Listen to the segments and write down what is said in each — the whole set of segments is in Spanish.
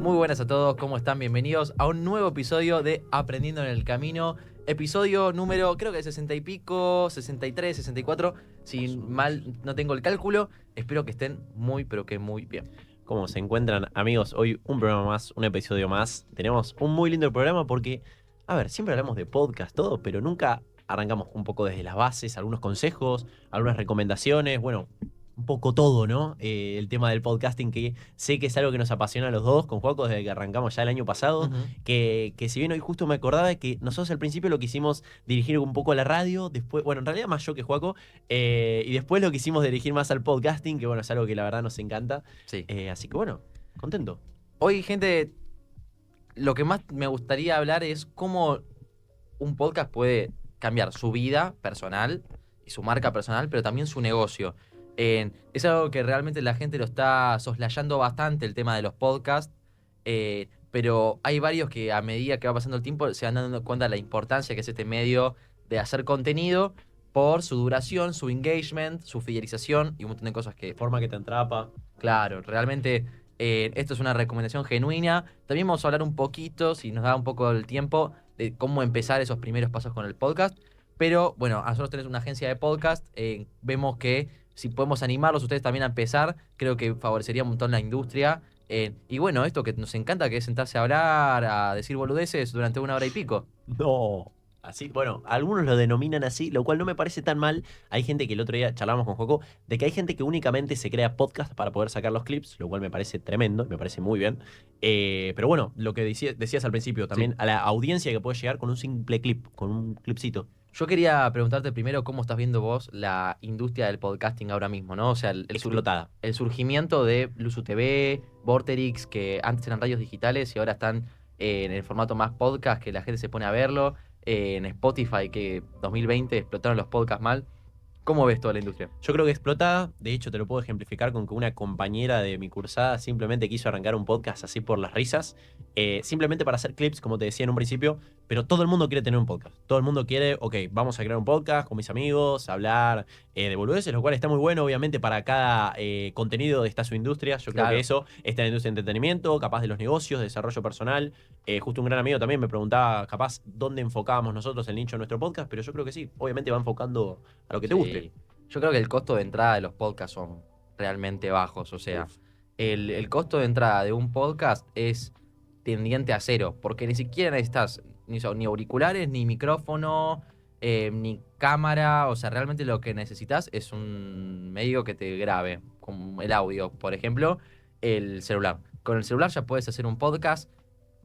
Muy buenas a todos, ¿cómo están? Bienvenidos a un nuevo episodio de Aprendiendo en el Camino. Episodio número, creo que 60 y pico, 63, 64. Si mal no tengo el cálculo, espero que estén muy, pero que muy bien. ¿Cómo se encuentran, amigos? Hoy un programa más, un episodio más. Tenemos un muy lindo programa porque, a ver, siempre hablamos de podcast, todo, pero nunca arrancamos un poco desde las bases, algunos consejos, algunas recomendaciones, bueno, un poco todo, ¿no? El tema del podcasting, que sé que es algo que nos apasiona a los dos, con Joaco, desde que arrancamos ya el año pasado, que si bien hoy justo me acordaba de que nosotros al principio lo quisimos dirigir un poco a la radio, después, bueno, en realidad más yo que Joaco, y después lo quisimos dirigir más al podcasting, que bueno, es algo que la verdad nos encanta. Sí. Así que bueno, contento. Hoy, gente, lo que más me gustaría hablar es cómo un podcast puede cambiar su vida personal y su marca personal, pero también su negocio. Es algo que realmente la gente lo está soslayando bastante, el tema de los podcasts, pero hay varios que a medida que va pasando el tiempo se van dando cuenta de la importancia que es este medio de hacer contenido por su duración, su engagement, su fidelización y un montón de cosas que, Forma que te atrapa. claro, realmente esto es una recomendación genuina. También vamos a hablar un poquito, si nos da un poco el tiempo, de cómo empezar esos primeros pasos con el podcast. Pero bueno, a nosotros tenemos una agencia de podcast. Vemos que si podemos animarlos ustedes también a empezar, creo que favorecería un montón la industria. Y bueno, esto que nos encanta, que es sentarse a hablar, a decir boludeces durante 1 hora y pico. No. Así, bueno, algunos lo denominan así, lo cual no me parece tan mal. Hay gente que el otro día charlamos con Joco, de que hay gente que únicamente se crea podcast para poder sacar los clips, lo cual me parece tremendo, me parece muy bien. Pero bueno, lo que decías al principio, también Sí. a la audiencia que puede llegar con un simple clip, con un clipcito. Yo quería preguntarte primero cómo estás viendo vos la industria del podcasting ahora mismo, ¿no? O sea, Explotada. el surgimiento de Luzu TV, Vorterix, que antes eran radios digitales y ahora están en el formato más podcast, que la gente se pone a verlo, en Spotify, que 2020 explotaron los podcasts mal. ¿Cómo ves toda la industria? Yo creo que explotada, de hecho te lo puedo ejemplificar con que una compañera de mi cursada simplemente quiso arrancar un podcast así por las risas, simplemente para hacer clips, como te decía en un principio, pero todo el mundo quiere tener un podcast. Todo el mundo quiere, ok, vamos a crear un podcast con mis amigos, hablar de boludeces, lo cual está muy bueno, obviamente para cada contenido está su industria. Yo creo Claro. que eso está en la industria de entretenimiento, capaz de los negocios, de desarrollo personal. Justo un gran amigo también me preguntaba, capaz, dónde enfocábamos nosotros el nicho de nuestro podcast, pero yo creo que sí, obviamente va enfocando a lo que te guste. Sí. Yo creo que el costo de entrada de los podcasts son realmente bajos. O sea, Uf. el costo de entrada de un podcast es tendiente a cero, porque ni siquiera necesitas ni auriculares, ni micrófono, ni cámara. O sea, realmente lo que necesitas es un medio que te grabe, como el audio, por ejemplo, el celular. Con el celular ya puedes hacer un podcast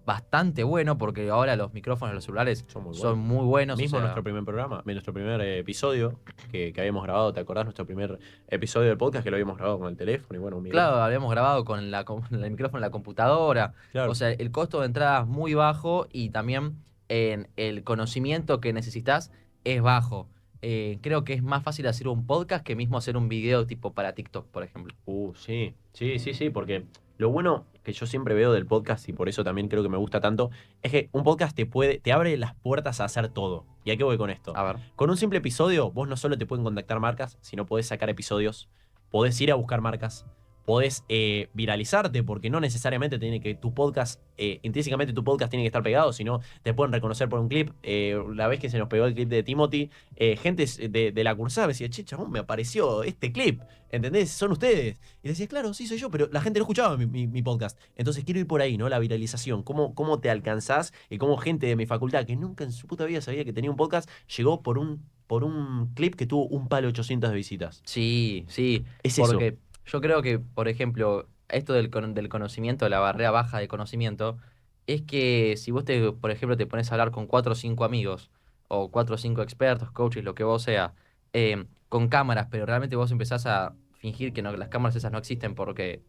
bastante bueno, porque ahora los micrófonos de los celulares son muy buenos. Mismo O sea, nuestro primer programa, nuestro primer episodio que habíamos grabado, ¿te acordás? Nuestro primer episodio del podcast que lo habíamos grabado con el teléfono y bueno, un micrófono. claro, habíamos grabado con el micrófono en la computadora. Claro. O sea, el costo de entrada es muy bajo y también el conocimiento que necesitas es bajo. Creo que es más fácil hacer un podcast que mismo hacer un video tipo para TikTok, por ejemplo. Sí, sí, porque lo bueno que yo siempre veo del podcast y por eso también creo que me gusta tanto, es que un podcast te abre las puertas a hacer todo. ¿Y a qué voy con esto? A ver. Con un simple episodio, vos no solo te pueden contactar marcas, sino podés sacar episodios, podés ir a buscar marcas, podés viralizarte, porque no necesariamente tiene que tu podcast, intrínsecamente tu podcast tiene que estar pegado, sino te pueden reconocer por un clip. La vez que se nos pegó el clip de Timothy, gente de la cursada me decía, che, chabón, me apareció este clip, ¿entendés? Son ustedes. Y decías, claro, sí, soy yo, pero la gente no escuchaba mi podcast. Entonces quiero ir por ahí, ¿no? La viralización, cómo te alcanzás y cómo gente de mi facultad, que nunca en su puta vida sabía que tenía un podcast, llegó por un clip que tuvo un palo 800 de visitas. Sí, sí. Es eso. Porque yo creo que, por ejemplo, esto del conocimiento, la barrera baja de conocimiento, es que si vos por ejemplo, te pones a hablar con 4 o 5 amigos, o 4 o 5 expertos, coaches, lo que vos sea, con cámaras, pero realmente vos empezás a fingir que no, las cámaras esas no existen porque,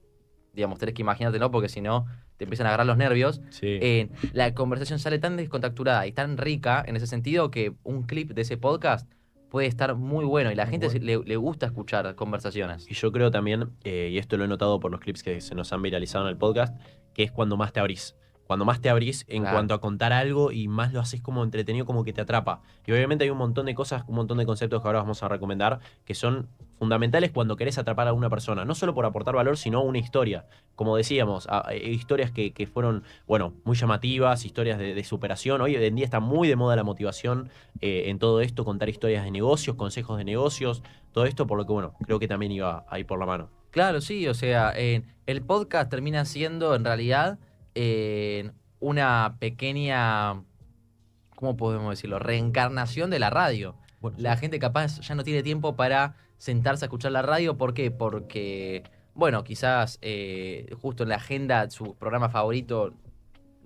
digamos, tenés que imaginártelo porque si no, te empiezan a agarrar los nervios. Sí. La conversación sale tan descontacturada y tan rica en ese sentido que un clip de ese podcast puede estar muy bueno y la Muy gente bueno. le gusta escuchar conversaciones. Y yo creo también, y esto lo he notado por los clips que se nos han viralizado en el podcast, que es cuando más te abrís. cuando más te abrís en Claro. cuanto a contar algo y más lo haces como entretenido, como que te atrapa. Y obviamente hay un montón de cosas, un montón de conceptos que ahora vamos a recomendar que son fundamentales cuando querés atrapar a una persona. No solo por aportar valor, sino una historia. Como decíamos, historias que fueron, bueno, muy llamativas, historias de superación. Hoy en día está muy de moda la motivación en todo esto, contar historias de negocios, consejos de negocios, todo esto, por lo que, bueno, creo que también iba ahí por la mano. Claro, sí, o sea, el podcast termina siendo en realidad una pequeña, ¿cómo podemos decirlo? Reencarnación de la radio. Bueno, La sí. gente capaz ya no tiene tiempo para sentarse a escuchar la radio. ¿Por qué? Porque, bueno, quizás justo en la agenda su programa favorito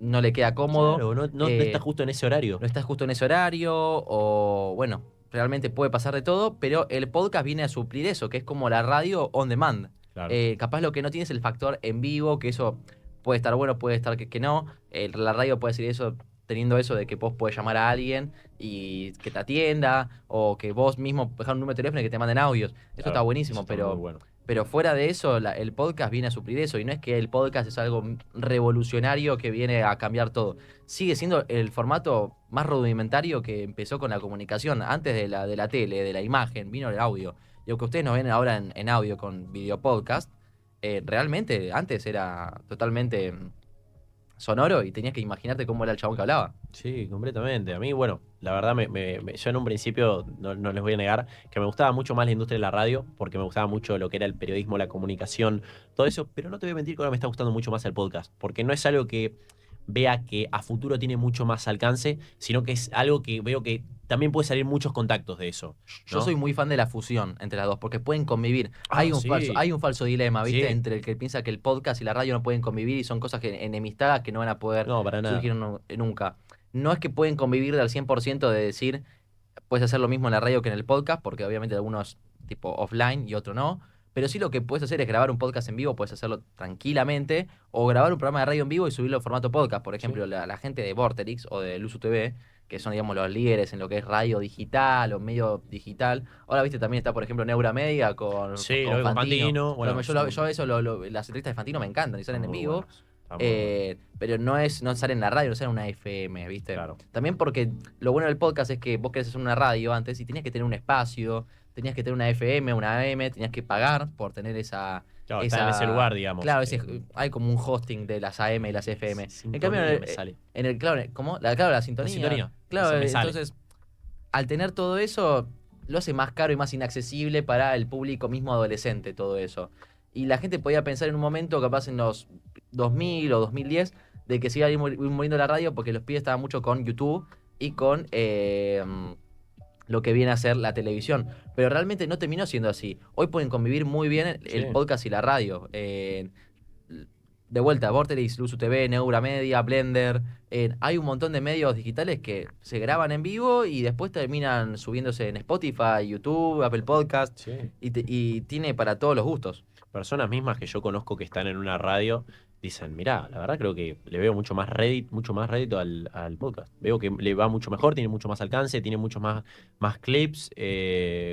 no le queda cómodo. Claro, no está eh, justo en ese horario. no estás justo en ese horario o bueno, realmente puede pasar de todo, pero el podcast viene a suplir eso, que es como la radio on demand. Claro. Capaz lo que no tiene es el factor en vivo, que eso puede estar bueno, puede estar que no. La radio puede decir eso teniendo eso de que vos podés llamar a alguien y que te atienda o que vos mismo dejar un número de teléfono y que te manden audios. Eso está Claro, eso buenísimo, está muy bueno. pero fuera de eso, el podcast viene a suplir eso. Y no es que el podcast es algo revolucionario que viene a cambiar todo. Sigue siendo el formato más rudimentario que empezó con la comunicación. Antes de la tele, de la imagen, vino el audio. Y aunque ustedes nos ven ahora en audio con video podcast, realmente antes era totalmente sonoro y tenías que imaginarte cómo era el chabón que hablaba. Sí, completamente. A mí, bueno, la verdad, yo en un principio, no les voy a negar, que me gustaba mucho más la industria de la radio, porque me gustaba mucho lo que era el periodismo, la comunicación, todo eso, pero no te voy a mentir que ahora me está gustando mucho más el podcast, porque no es algo que vea que a futuro tiene mucho más alcance, sino que es algo que veo que también puede salir muchos contactos de eso, Yo ¿no? soy muy fan de la fusión entre las dos, porque pueden convivir. Ah, sí, Hay un falso dilema, ¿viste? sí. Entre el que piensa que el podcast y la radio no pueden convivir y son cosas enemistadas que no van a poder No, para nada. surgir nunca. No es que pueden convivir al 100% de decir, puedes hacer lo mismo en la radio que en el podcast, porque obviamente algunos tipo offline y otro no. Pero sí lo que puedes hacer es grabar un podcast en vivo, puedes hacerlo tranquilamente, o grabar un programa de radio en vivo y subirlo en formato podcast. Por Sí. ejemplo, la gente de Vorterix o de Luzu TV, que son, digamos, los líderes en lo que es radio digital o medio digital. Ahora, viste, también está, por ejemplo, Neura Media Sí, lo con veo con Fantino. Fantino, bueno, Yo eso, las entrevistas de Fantino me encantan y están salen en muy vivo. buenas. Están muy buenas. Pero no sale en la radio, no sale en una FM, ¿viste? Claro. También porque lo bueno del podcast es que vos querés hacer una radio antes y tenías que tener un espacio, tenías que tener una FM, una AM, tenías que pagar por tener Claro, está en ese lugar, digamos. Claro, hay como un hosting de las AM y las FM. En cambio, Sintonía me sale. claro, ¿cómo? Claro, la sintonía. La sintonía. Claro, Ese me sale. entonces, al tener todo eso, lo hace más caro y más inaccesible para el público mismo adolescente, todo eso. Y la gente podía pensar en un momento, capaz en los 2000 o 2010, de que se iba a ir muriendo la radio porque los pibes estaban mucho con YouTube y con lo que viene a ser la televisión. Pero realmente no terminó siendo así. Hoy pueden convivir muy bien el Sí. podcast y la radio. De vuelta, Vorterix, Luzu TV, Neura Media, Blender. Hay un montón de medios digitales que se graban en vivo y después terminan subiéndose en Spotify, YouTube, Apple Podcast. Sí. Y tiene para todos los gustos. Personas mismas que yo conozco que están en una radio dicen, mirá, la verdad creo que le veo mucho más rédito al podcast. Veo que le va mucho mejor, tiene mucho más alcance, tiene muchos más clips.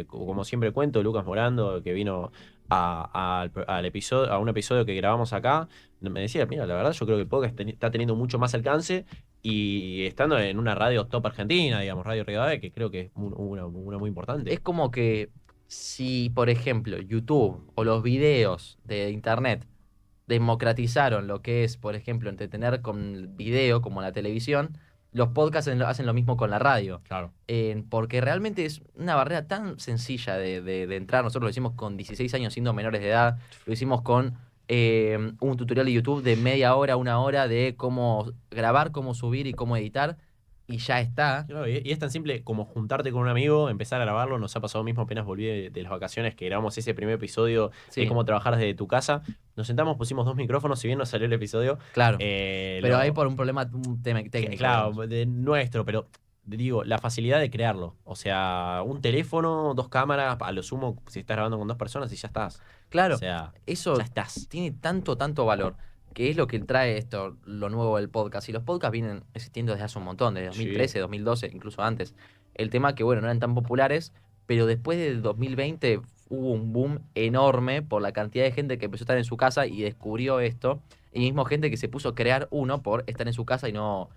Como siempre cuento, Lucas Morando, que vino al episodio, a un episodio que grabamos acá, me decía, mira, la verdad yo creo que el podcast está teniendo mucho más alcance y estando en una radio top argentina, digamos, Radio Rivadavia, que creo que es una muy importante. Es como que si, por ejemplo, YouTube o los videos de internet democratizaron lo que es, por ejemplo, entretener con video como la televisión, los podcasts hacen lo mismo con la radio. Claro. Porque realmente es una barrera tan sencilla de entrar. Nosotros lo hicimos con 16 años siendo menores de edad, lo hicimos con un tutorial de YouTube de media hora, una hora de cómo grabar, cómo subir y cómo editar. Y ya está. Claro, y es tan simple como juntarte con un amigo, empezar a grabarlo. Nos ha pasado mismo apenas volví de las vacaciones que grabamos ese primer episodio Sí, de cómo trabajar desde tu casa. Nos sentamos, pusimos dos micrófonos, si bien no salió el episodio. claro. Pero Lo- hay por un problema, un tema técnico. Claro, digamos. de nuestro, pero digo, la facilidad de crearlo. O sea, un teléfono, dos cámaras, a lo sumo, si estás grabando con dos personas y ya estás. Claro, O sea, eso ya estás. tiene tanto valor, que es lo que trae esto, lo nuevo del podcast. Y los podcasts vienen existiendo desde hace un montón, desde Sí. 2013, 2012, incluso antes. El tema que, bueno, no eran tan populares, pero después del 2020 hubo un boom enorme por la cantidad de gente que empezó a estar en su casa y descubrió esto. Y mismo gente que se puso a crear uno por estar en su casa y no,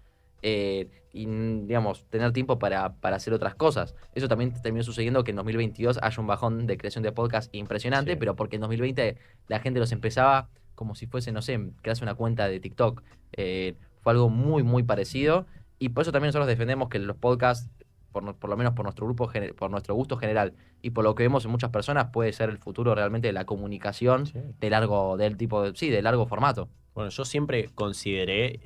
digamos, tener tiempo para hacer otras cosas. Eso también terminó sucediendo que en 2022 haya un bajón de creación de podcast impresionante, Sí. pero porque en 2020 la gente los empezaba como si fuese, no sé, crearse una cuenta de TikTok. Fue algo muy, muy parecido. Y por eso también nosotros defendemos que los podcasts, por lo menos por nuestro grupo, por nuestro gusto general y por lo que vemos en muchas personas, puede ser el futuro realmente de la comunicación Sí. del tipo de, sí, de largo formato. Bueno, yo siempre consideré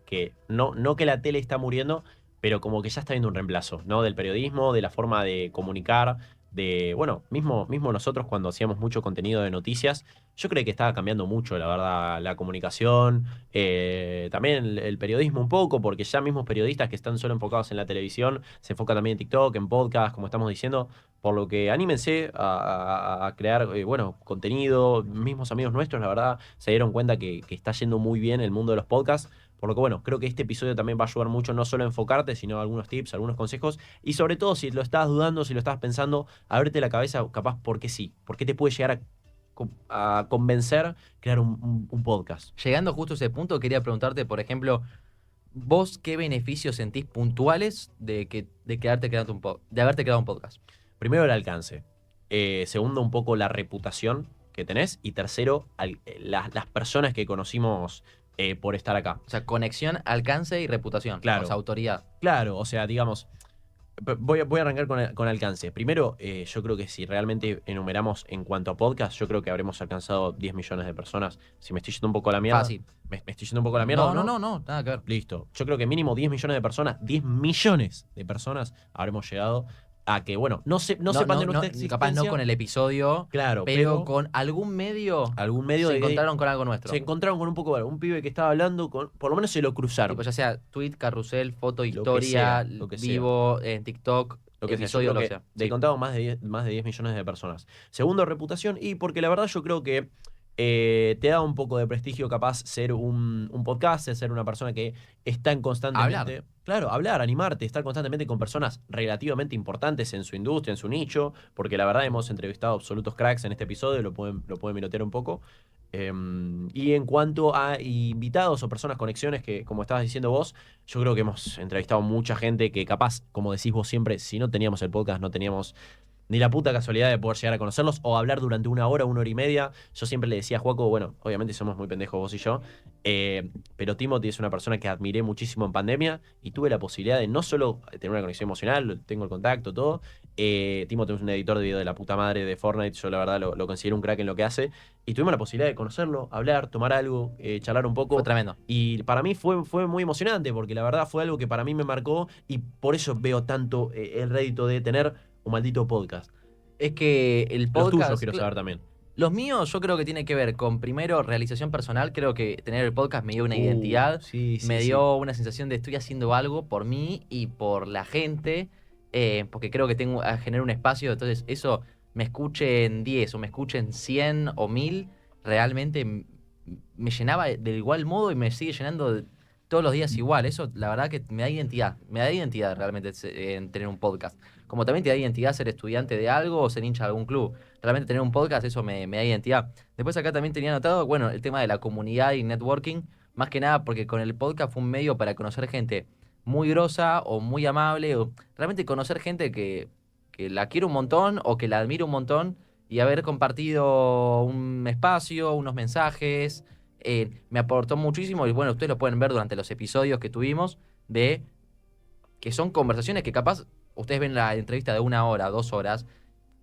que no que la tele está muriendo, pero como que ya está viendo un reemplazo, ¿no? Del periodismo, de la forma de comunicar, bueno, mismo nosotros cuando hacíamos mucho contenido de noticias, yo creo que estaba cambiando mucho, la verdad, la comunicación, también el periodismo un poco, porque ya mismos periodistas que están solo enfocados en la televisión, se enfocan también en TikTok, en podcast, como estamos diciendo. Por lo que anímense a crear, bueno, contenido. Mismos amigos nuestros, la verdad, se dieron cuenta que está yendo muy bien el mundo de los podcasts. Por lo que, bueno, creo que este episodio también va a ayudar mucho, no solo a enfocarte, sino a algunos tips, algunos consejos. Y sobre todo, si lo estás dudando, si lo estás pensando, abrete la cabeza, capaz, ¿por qué sí? ¿Por qué te puede llegar a convencer crear un podcast? Llegando justo a ese punto, quería preguntarte, por ejemplo, ¿vos qué beneficios sentís puntuales de haberte creado un podcast? Primero, el alcance. Segundo, un poco la reputación que tenés. Y tercero, las personas que conocimos por estar acá. O sea, conexión, alcance y reputación. Claro. O sea, autoridad. Claro, o sea, digamos, voy a arrancar con alcance. Primero, yo creo que si realmente enumeramos en cuanto a podcast, yo creo que habremos alcanzado 10 millones de personas. Si me estoy yendo un poco a la mierda. Fácil. ¿Me estoy yendo un poco a la mierda? No, ¿O no, no? no, no, nada que ver. Listo. Yo creo que mínimo 10 millones de personas, 10 millones de personas habremos llegado a que, bueno, no sepan de nuestra Capaz no existencia. con el episodio, Claro, pero pero con algún medio algún medio se de encontraron con algo nuestro. se encontraron con un poco, bueno, un pibe que estaba hablando, por lo menos se lo cruzaron. Tipo, ya sea tweet, carrusel, foto, Lo que historia, sea, lo que sea. vivo, en TikTok, Lo que sea, yo episodio, creo lo que que sea. de Sí. contado más de 10 millones de personas. Segundo, reputación, y porque la verdad yo creo que te da un poco de prestigio capaz ser un podcast, ser una persona que está en constantemente. Hablar. Claro, hablar, animarte, estar constantemente con personas relativamente importantes en su industria, en su nicho, porque la verdad hemos entrevistado absolutos cracks en este episodio, lo pueden mirotear un poco. Y en cuanto a invitados o personas, conexiones, que como estabas diciendo vos, yo creo que hemos entrevistado mucha gente que capaz, como decís vos siempre, si no teníamos el podcast, no teníamos ni la puta casualidad de poder llegar a conocerlos o hablar durante una hora y media. Yo siempre le decía a Juaco, bueno, obviamente somos muy pendejos vos y yo, pero Timothy es una persona que admiré muchísimo en pandemia y tuve la posibilidad de no solo tener una conexión emocional, tengo el contacto, todo. Timothy es un editor de video de la puta madre de Fortnite, yo la verdad lo considero un crack en lo que hace. Y tuvimos la posibilidad de conocerlo, hablar, tomar algo, charlar un poco. Fue tremendo. Y para mí fue muy emocionante, porque la verdad fue algo que para mí me marcó y por eso veo tanto el rédito de tener un maldito podcast. Es que el Los podcast. tuyos quiero saber también. Los míos, yo creo que tiene que ver con, primero, realización personal. Creo que tener el podcast me dio una identidad, Sí, me dio una sensación de estoy haciendo algo por mí y por la gente, porque creo que tengo a generar un espacio. Entonces, eso me escuchen 10 o me escuchen 100 o 1000, realmente me llenaba de igual modo y me sigue llenando todos los días igual. Eso, la verdad, que me da identidad. Me da identidad realmente en tener un podcast. Como también te da identidad ser estudiante de algo o ser hincha de algún club. Realmente tener un podcast, eso me da identidad. Después acá también tenía anotado, bueno, el tema de la comunidad y networking, más que nada porque con el podcast fue un medio para conocer gente muy grosa o muy amable, o realmente conocer gente que la quiero un montón o que la admiro un montón y haber compartido un espacio, unos mensajes, me aportó muchísimo y bueno, ustedes lo pueden ver durante los episodios que tuvimos de que son conversaciones que capaz ustedes ven la entrevista de 1 hora, 2 horas,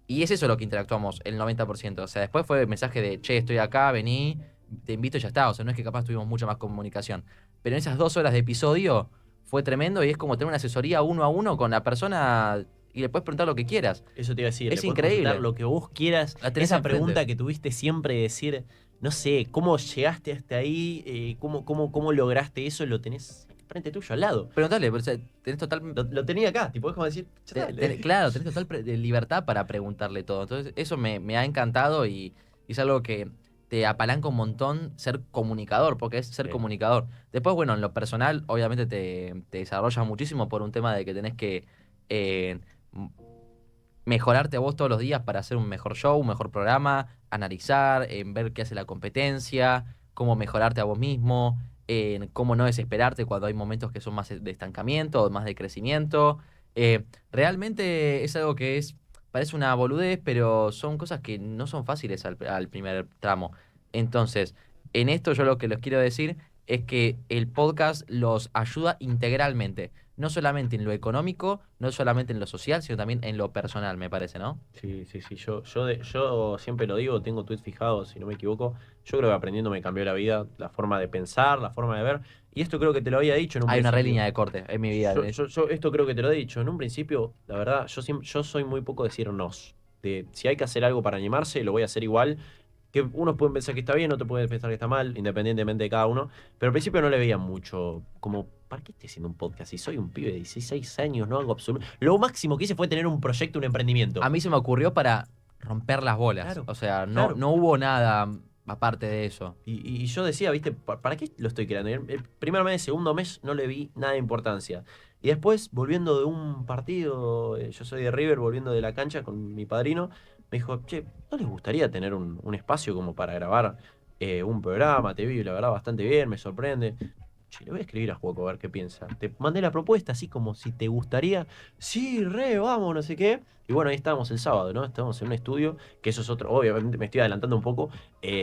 y es eso lo que interactuamos, el 90%. O sea, después fue el mensaje de, che, estoy acá, vení, te invito y ya está. O sea, no es que capaz tuvimos mucha más comunicación. Pero en esas 2 horas de episodio fue tremendo y es como tener una asesoría 1 a 1 con la persona y le puedes preguntar lo que quieras. Eso te iba a decir. Es le podés increíble. preguntar lo que vos quieras. La tenés Esa enfrente. pregunta que tuviste siempre de decir, no sé, ¿cómo llegaste hasta ahí? ¿Cómo lograste eso? Lo tenés frente tuyo, al lado. Preguntale, o sea, tenés total... Lo tenía acá, tipo, es como decir, ya está. Claro, tenés total libertad para preguntarle todo. Entonces, eso me ha encantado y es algo que te apalanca un montón ser comunicador, porque es ser Sí. comunicador. Después, bueno, en lo personal, obviamente te desarrollas muchísimo por un tema de que tenés que eh, m- mejorarte a vos todos los días para hacer un mejor show, un mejor programa, analizar, ver qué hace la competencia, cómo mejorarte a vos mismo, en cómo no desesperarte cuando hay momentos que son más de estancamiento o más de crecimiento. Realmente es algo que parece una boludez, pero son cosas que no son fáciles al primer tramo. Entonces, en esto yo lo que les quiero decir es que el podcast los ayuda integralmente, no solamente en lo económico, no solamente en lo social, sino también en lo personal, me parece, ¿no? Sí, sí, sí. Yo siempre lo digo, tengo tweets fijados, si no me equivoco. Yo creo que aprendiendo me cambió la vida, la forma de pensar, la forma de ver. Y esto creo que te lo había dicho en un Hay una re principio. línea de corte en mi vida. Yo esto creo que te lo he dicho. En un principio, la verdad, yo soy muy poco decir nos. Si hay que hacer algo para animarse, lo voy a hacer igual. Que unos pueden pensar que está bien, otros pueden pensar que está mal, independientemente de cada uno. Pero al principio no le veía mucho, como, ¿para qué estoy haciendo un podcast? Si soy un pibe de 16 años, no hago absoluto. Lo máximo que hice fue tener un proyecto, un emprendimiento. A mí se me ocurrió para romper las bolas. Claro, O sea, no, claro. no hubo nada aparte de eso. Y yo decía, ¿viste? ¿Para qué lo estoy creando? El primer mes, segundo mes, no le vi nada de importancia. Y después, volviendo de un partido, yo soy de River, volviendo de la cancha con mi padrino, me dijo, che, ¿no les gustaría tener un espacio como para grabar un programa? Te vi, la verdad, bastante bien, me sorprende. Che, le voy a escribir a Juaco a ver qué piensa. Te mandé la propuesta, así como si te gustaría. Sí, re, vamos, no sé qué. Y bueno, ahí estábamos el sábado, ¿no? Estábamos en un estudio, que eso es otro, obviamente me estoy adelantando un poco.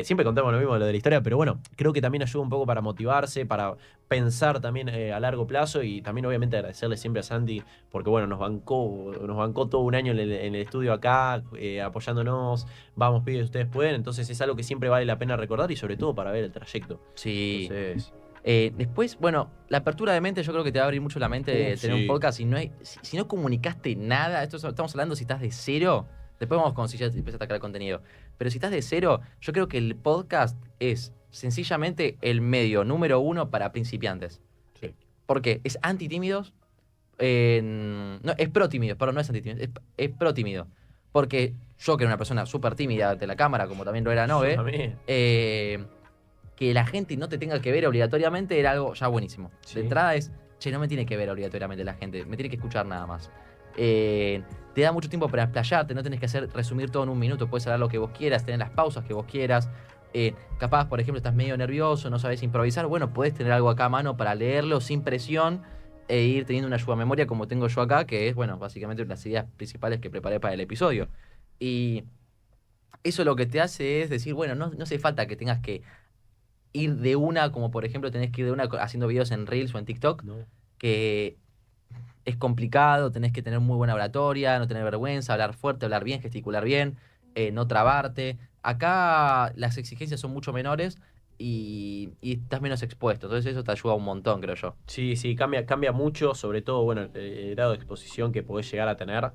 Siempre contamos lo mismo de lo de la historia, pero bueno, creo que también ayuda un poco para motivarse, para pensar también a largo plazo y también obviamente agradecerle siempre a Santi, porque bueno, nos bancó todo un año en el estudio acá, apoyándonos. Vamos, pibes, ustedes pueden. Entonces es algo que siempre vale la pena recordar y sobre todo para ver el trayecto. Sí. Entonces, Después, bueno, la apertura de mente yo creo que te va a abrir mucho la mente de tener un sí. podcast. Si no comunicaste nada, estamos hablando si estás de cero, después vamos con si ya empiezas a atacar el contenido. Pero si estás de cero, yo creo que el podcast es sencillamente el medio número uno para principiantes. Sí. Porque es anti-tímidos, no, es pro-tímido, perdón, no es anti-tímido, es pro-tímido. Porque yo, que era una persona súper tímida ante la cámara, como también lo era Yo Nove, también. que la gente no te tenga que ver obligatoriamente era algo ya buenísimo. Sí. De entrada es, che, no me tiene que ver obligatoriamente la gente, me tiene que escuchar nada más. Te da mucho tiempo para explayarte, no tenés que resumir todo en un minuto, puedes hablar lo que vos quieras, tener las pausas que vos quieras. Capaz, por ejemplo, estás medio nervioso, no sabés improvisar, bueno, podés tener algo acá a mano para leerlo sin presión e ir teniendo una ayuda a memoria como tengo yo acá, que es, bueno, básicamente las ideas principales que preparé para el episodio. Y eso lo que te hace es decir, bueno, no hace falta que tengas que ir de una, como por ejemplo tenés que ir de una haciendo videos en Reels o en TikTok, No. que es complicado, tenés que tener muy buena oratoria, no tener vergüenza, hablar fuerte, hablar bien, gesticular bien, no trabarte. Acá las exigencias son mucho menores y estás menos expuesto, entonces eso te ayuda un montón, creo yo. Sí, sí, cambia mucho, sobre todo, bueno, el grado de exposición que podés llegar a tener.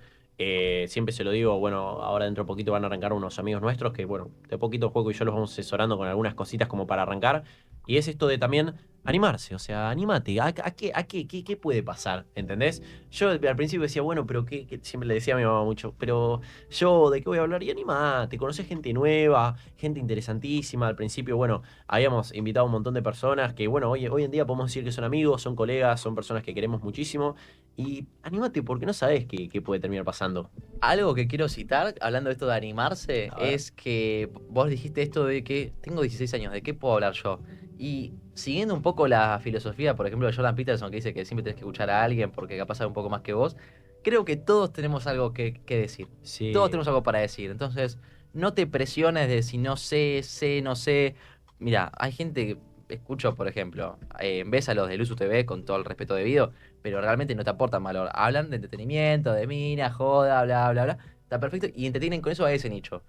Siempre se lo digo, bueno, ahora dentro de poquito van a arrancar unos amigos nuestros que, bueno, de poquito Juego y yo los vamos asesorando con algunas cositas como para arrancar. Y es esto de también animarse, o sea, animate. ¿Qué puede pasar? ¿Entendés? Yo al principio decía, bueno, pero siempre le decía a mi mamá mucho, pero yo, ¿de qué voy a hablar? Y animate, conocés gente nueva, gente interesantísima. Al principio, bueno, habíamos invitado a un montón de personas que, bueno, hoy en día podemos decir que son amigos, son colegas, son personas que queremos muchísimo. Y anímate porque no sabes qué puede terminar pasando. Algo que quiero citar, hablando de esto de animarse, A ver. es que vos dijiste esto de que tengo 16 años, ¿de qué puedo hablar yo? Y siguiendo un poco la filosofía, por ejemplo, de Jordan Peterson, que dice que siempre tenés que escuchar a alguien porque capaz sabe un poco más que vos, creo que todos tenemos algo que decir. Todos Sí. tenemos algo para decir. Entonces, no te presiones de si no sé, no sé. Mira, hay gente que escucho, por ejemplo, ves a los de Luzu TV con todo el respeto debido, pero realmente no te aportan valor. Hablan de entretenimiento, de mina, joda, bla, bla, bla. Está perfecto y entretienen con eso a ese nicho.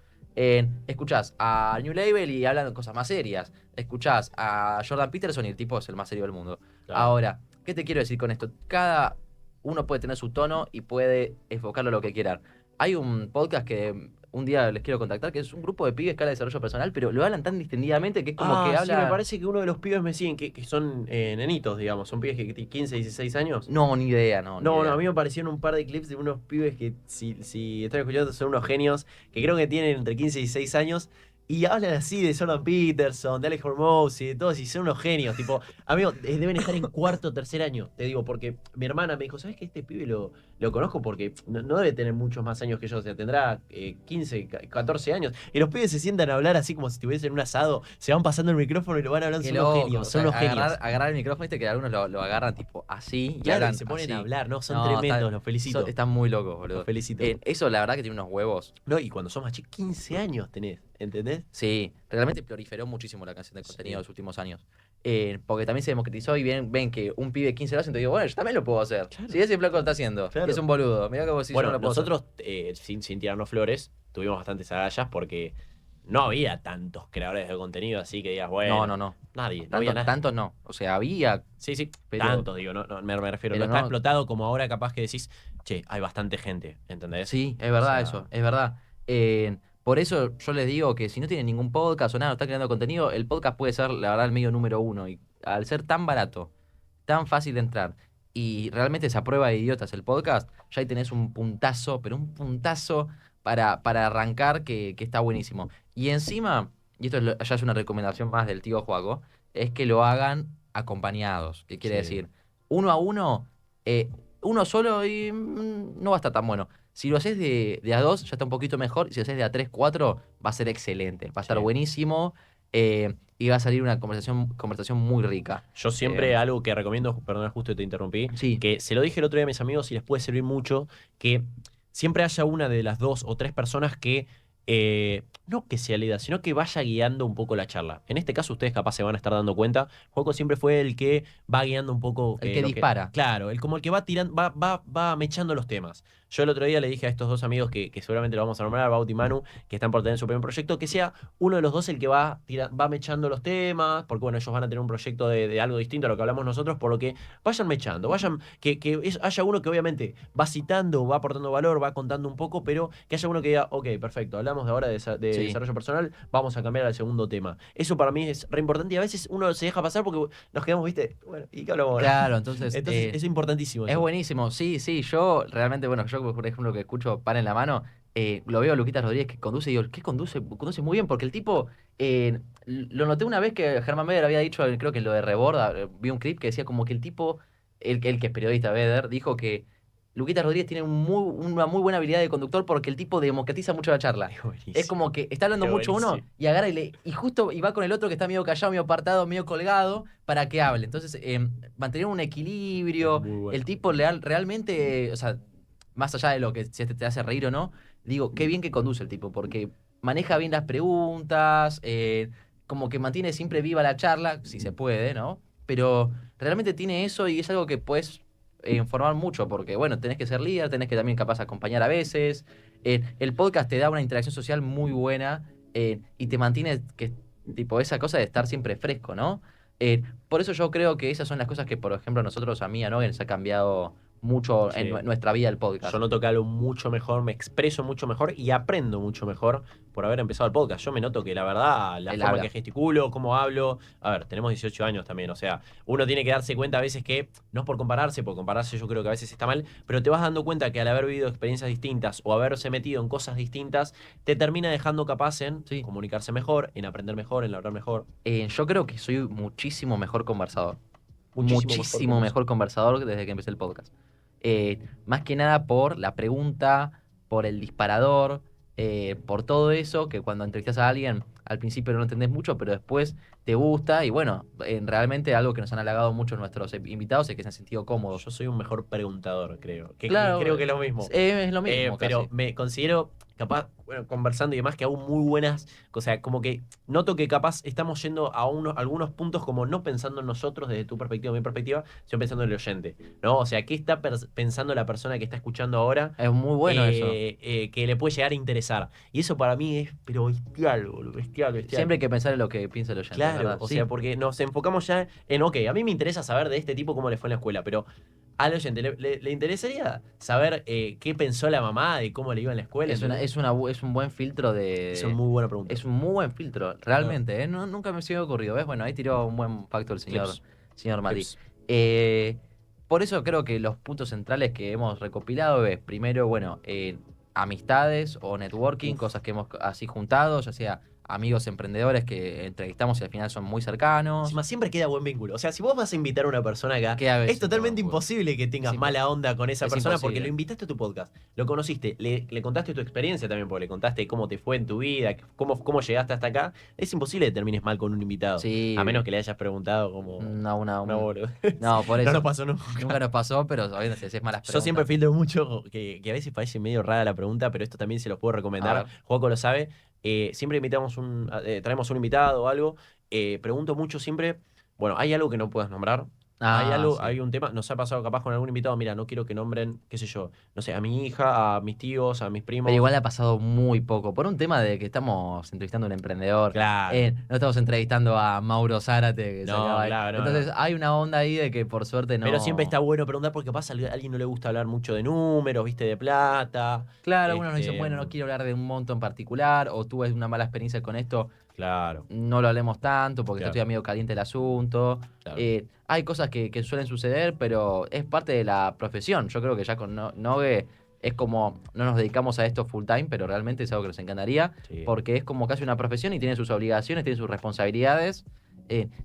Escuchás a New Label y hablan de cosas más serias. Escuchás a Jordan Peterson y el tipo es el más serio del mundo. Claro. Ahora, ¿qué te quiero decir con esto? Cada uno puede tener su tono y puede enfocarlo a lo que quieran. Hay un podcast que un día les quiero contactar, que es un grupo de pibes que habla de desarrollo personal, pero lo hablan tan distendidamente que es como que Ah, sí, me habla. parece que uno de los pibes me siguen, que son nenitos, digamos, son pibes que tienen 15, 16 años. No, ni idea, no, ni No, no, a idea. mí me aparecieron un par de clips de unos pibes que, si están escuchando, son unos genios, que creo que tienen entre 15 y 16 años, Y hablan así de Jordan Peterson, de Alex Hormozi, de todos, y son unos genios. Tipo, amigo, deben estar en cuarto o tercer año, te digo, porque mi hermana me dijo, ¿sabes que este pibe lo conozco? Porque no debe tener muchos más años que yo, o sea, tendrá 15, 14 años. Y los pibes se sientan a hablar así como si estuviesen en un asado, se van pasando el micrófono y lo van hablando, Qué son unos loco. genios, O son sea, unos genios. agarrar el micrófono, viste que algunos lo agarran tipo así y Claro, y hablan se ponen a así. hablar, ¿no? Son No, tremendos, los felicito. están muy locos, Los boludo. felicito. Eso la verdad que tiene unos huevos. No, y cuando sos más chicos, 15 años tenés, ¿entendés? Sí, realmente proliferó muchísimo la canción de contenido en Sí. los últimos años. Porque también se democratizó y ven que un pibe de 15 lo hace, entonces digo, bueno, yo también lo puedo hacer. Claro. Si ese flaco lo está haciendo, Claro. y es un boludo, mirá que vos sí, yo Bueno, no lo puedo hacer. nosotros, sin tirarnos flores, tuvimos bastantes agallas porque no había tantos creadores de contenido así que digas, bueno, No. nadie, no había Tanto, nada. tanto no. O sea, había, Sí, sí, pero. tantos, digo, me refiero, Pero no está no. explotado como ahora capaz que decís, che, hay bastante gente, ¿entendés? Sí, es O verdad sea, eso, es verdad. Por eso yo les digo que si no tienen ningún podcast o nada, no están creando contenido, el podcast puede ser, la verdad, el medio número uno. Y al ser tan barato, tan fácil de entrar, y realmente es a prueba de idiotas el podcast, ya ahí tenés un puntazo, pero un puntazo para arrancar que está buenísimo. Y encima, y esto ya es una recomendación más del tío Juaco, es que lo hagan acompañados. ¿Qué quiere sí, decir? Uno a uno, eh, uno solo y no va a estar tan bueno. Si lo haces de a dos, ya está un poquito mejor. Y si lo haces de a tres, cuatro, va a ser excelente. Va a estar sí. buenísimo. Y va a salir una conversación muy rica. Yo siempre algo que recomiendo, perdón, justo te interrumpí, Sí, que se lo dije el otro día a mis amigos y les puede servir mucho, que siempre haya una de las dos o tres personas que, no que sea líder, sino que vaya guiando un poco la charla. En este caso ustedes capaz se van a estar dando cuenta, Joco siempre fue el que va guiando un poco el que lo dispara. claro, el como el que va tirando, va mechando los temas. Yo el otro día le dije a estos dos amigos que seguramente lo vamos a nombrar, Baut y Manu, que están por tener su primer proyecto, que sea uno de los dos el que va mechando los temas, porque bueno, ellos van a tener un proyecto de algo distinto a lo que hablamos nosotros, por lo que vayan mechando, haya uno que obviamente va citando, va aportando valor, va contando un poco, pero que haya uno que diga, ok, perfecto, hablamos de ahora de Sí. desarrollo personal, vamos a cambiar al segundo tema. Eso para mí es re importante y a veces uno se deja pasar porque nos quedamos, viste, bueno, ¿y qué hablamos ahora? Claro, entonces, Entonces es importantísimo es eso. buenísimo. Sí, sí, yo realmente, bueno, yo por ejemplo que escucho Pan en la Mano, lo veo a Luquitas Rodríguez que conduce y digo, ¿qué conduce? Conduce muy bien porque el tipo, lo noté una vez que Germán Beder había dicho, creo que en lo de Reborda, vi un clip que decía como que el tipo, el que es periodista Beder, dijo que Luquitas Rodríguez tiene una muy buena habilidad de conductor porque el tipo democratiza mucho la charla. Es buenísimo. Es como que está hablando Es mucho uno buenísimo. y agarra y justo y va con el otro que está medio callado, medio apartado, medio colgado para que hable. Entonces, mantener un Es equilibrio, muy bueno. el tipo realmente, o sea, más allá de lo que si te hace reír o no, digo, qué bien que conduce el tipo, porque maneja bien las preguntas, como que mantiene siempre viva la charla, si se puede, ¿no? Pero realmente tiene eso y es algo que puedes informar mucho, porque bueno, tenés que ser líder, tenés que también capaz acompañar a veces. El podcast te da una interacción social muy buena y te mantiene tipo esa cosa de estar siempre fresco, ¿no? Por eso yo creo que esas son las cosas que, por ejemplo, a nosotros, a mí, a Noé, nos ha cambiado mucho en Sí. nuestra vida el Yo podcast. noto que hablo mucho mejor, me expreso mucho mejor y aprendo mucho mejor por haber empezado el podcast. Yo me noto que la verdad, la Él forma habla. que gesticulo, cómo hablo. A ver, tenemos 18 años también, o sea, uno tiene que darse cuenta a veces que, no es por compararse yo creo que a veces está mal, pero te vas dando cuenta que al haber vivido experiencias distintas o haberse metido en cosas distintas, te termina dejando capaz en Sí. comunicarse mejor, en aprender mejor, en hablar mejor. Yo creo que soy muchísimo mejor conversador. Muchísimo Muchísimo mejor. mejor conversador desde que empecé el podcast. Más que nada por la pregunta, por el disparador, por todo eso, que cuando entrevistas a alguien, al principio no lo entendés mucho, pero después te gusta. Y bueno, realmente algo que nos han halagado mucho nuestros invitados es que se han sentido cómodos. Yo soy un mejor preguntador, creo. Que Claro, creo que es lo mismo. es lo mismo Pero casi. me considero capaz, bueno, conversando y demás, que hago muy buenas, o sea, como que noto que capaz estamos yendo a algunos puntos como no pensando en nosotros desde tu perspectiva o mi perspectiva, sino pensando en el oyente, ¿no? O sea, ¿qué está pensando la persona que está escuchando ahora Es muy bueno eso. que le puede llegar a interesar? Y eso para mí es, pero bestial, boludo, bestial, bestial. Siempre hay que pensar en lo que piensa el oyente, Claro, ¿verdad? o Sí. sea, porque nos enfocamos ya en, ok, a mí me interesa saber de este tipo cómo le fue en la escuela, pero al oyente le interesaría saber qué pensó la mamá de cómo le iba en la escuela. ¿Entendés? Es un buen filtro Es una muy buena pregunta. Es un muy buen filtro, realmente, ¿eh? Nunca me se me ocurrido, ¿ves? Bueno, ahí tiró un buen facto el Clips. señor Mati. Clips. Por eso creo que los puntos centrales que hemos recopilado es, primero, bueno, amistades o networking, Uf. cosas que hemos así juntado, ya sea amigos emprendedores que entrevistamos y al final son muy cercanos. Encima, siempre queda buen vínculo. O sea, si vos vas a invitar a una persona acá, Queda es siempre totalmente buen vínculo. imposible que tengas Es mala onda con esa es persona porque imposible. lo invitaste a tu podcast, lo conociste, le contaste tu experiencia también, porque le contaste cómo te fue en tu vida, cómo llegaste hasta acá. Es imposible que termines mal con un invitado. Sí. A menos que le hayas preguntado como... No, boludo. No, por eso. No nos pasó nunca. Nunca nos pasó, pero obviamente si haces malas Yo preguntas. siempre filtro mucho, que a veces parece medio rara la pregunta, pero esto también se los puedo A recomendar. ver. Juaco lo sabe. Siempre traemos un invitado o algo. Pregunto mucho siempre, bueno, ¿hay algo que no puedas nombrar? Sí. Hay un tema, nos ha pasado capaz con algún invitado, mira, no quiero que nombren, qué sé yo, no sé, a mi hija, a mis tíos, a mis primos. Pero igual ha pasado muy poco. Por un tema de que estamos entrevistando a un emprendedor. Claro. No estamos entrevistando a Mauro Zárate, que se No, acaba de- claro, no, Entonces no. hay una onda ahí de que por suerte no. Pero siempre está bueno preguntar porque pasa, a alguien no le gusta hablar mucho de números, viste, de plata. Claro, algunos nos dicen, Este, bueno, no quiero hablar de un monto en particular, o tuve una mala experiencia con esto, Claro, no lo hablemos tanto porque claro, estoy medio caliente el asunto. claro. Hay cosas que suelen suceder, pero es parte de la profesión. Yo creo que ya con Nogue es como, no nos dedicamos a esto full time, pero realmente es algo que nos encantaría, Sí. porque es como casi una profesión y tiene sus obligaciones, tiene sus responsabilidades,